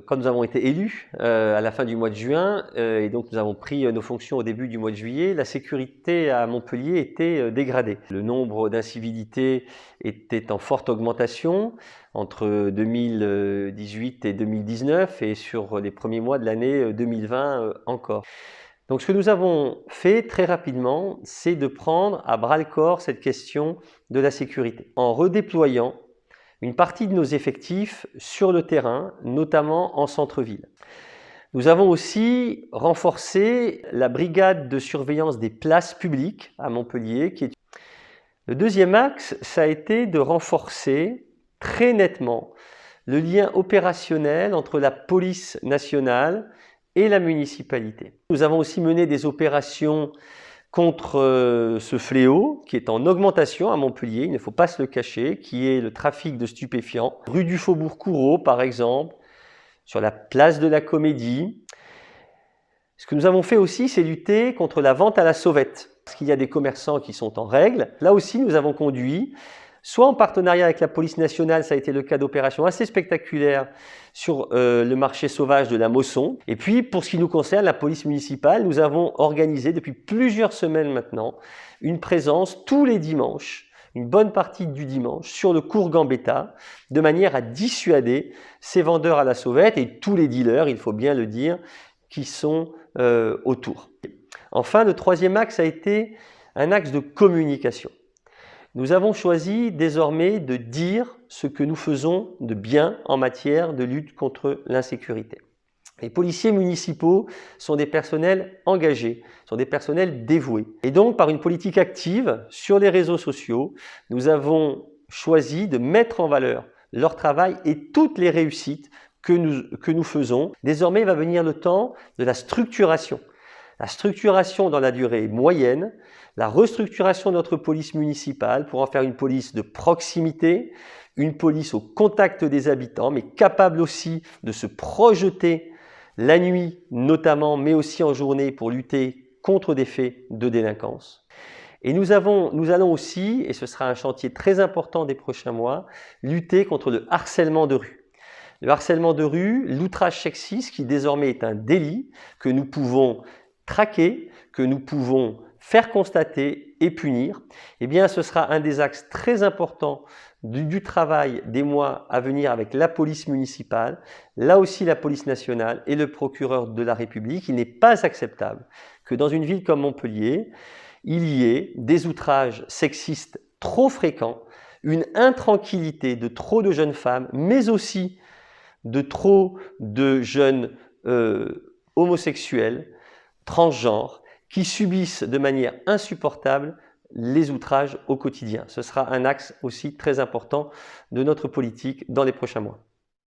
Quand nous avons été élus à la fin du mois de juin, et donc nous avons pris nos fonctions au début du mois de juillet, la sécurité à Montpellier était dégradée. Le nombre d'incivilités était en forte augmentation entre 2018 et 2019 et sur les premiers mois de l'année 2020 encore. Donc ce que nous avons fait très rapidement, c'est de prendre à bras-le-corps cette question de la sécurité en redéployant une partie de nos effectifs sur le terrain, notamment en centre-ville. Nous avons aussi renforcé la brigade de surveillance des places publiques à Montpellier. Le deuxième axe, ça a été de renforcer très nettement le lien opérationnel entre la police nationale et la municipalité. Nous avons aussi mené des opérations contre ce fléau qui est en augmentation à Montpellier, il ne faut pas se le cacher, qui est le trafic de stupéfiants. Rue du Faubourg-Coureau, par exemple, sur la place de la Comédie. Ce que nous avons fait aussi, c'est lutter contre la vente à la sauvette, parce qu'il y a des commerçants qui sont en règle. Là aussi, nous avons conduit, soit en partenariat avec la police nationale, ça a été le cas d'opérations assez spectaculaires sur le marché sauvage de la Mosson. Et puis, pour ce qui nous concerne, la police municipale, nous avons organisé depuis plusieurs semaines maintenant une présence tous les dimanches, une bonne partie du dimanche, sur le cours Gambetta, de manière à dissuader ces vendeurs à la sauvette et tous les dealers, il faut bien le dire, qui sont autour. Enfin, le troisième axe a été un axe de communication. Nous avons choisi désormais de dire ce que nous faisons de bien en matière de lutte contre l'insécurité. Les policiers municipaux sont des personnels engagés, sont des personnels dévoués. Et donc, par une politique active sur les réseaux sociaux, nous avons choisi de mettre en valeur leur travail et toutes les réussites que nous faisons. Désormais, va venir le temps de la structuration. La structuration dans la durée moyenne, la restructuration de notre police municipale pour en faire une police de proximité, une police au contact des habitants, mais capable aussi de se projeter la nuit notamment, mais aussi en journée pour lutter contre des faits de délinquance. Et nous allons aussi, et ce sera un chantier très important des prochains mois, lutter contre le harcèlement de rue. Le harcèlement de rue, l'outrage sexiste qui désormais est un délit que nous pouvons traquer, que nous pouvons faire constater et punir, eh bien ce sera un des axes très importants du travail des mois à venir avec la police municipale, là aussi la police nationale et le procureur de la République. Il n'est pas acceptable que dans une ville comme Montpellier, il y ait des outrages sexistes trop fréquents, une intranquillité de trop de jeunes femmes, mais aussi de trop de jeunes homosexuels, transgenres, qui subissent de manière insupportable les outrages au quotidien. Ce sera un axe aussi très important de notre politique dans les prochains mois.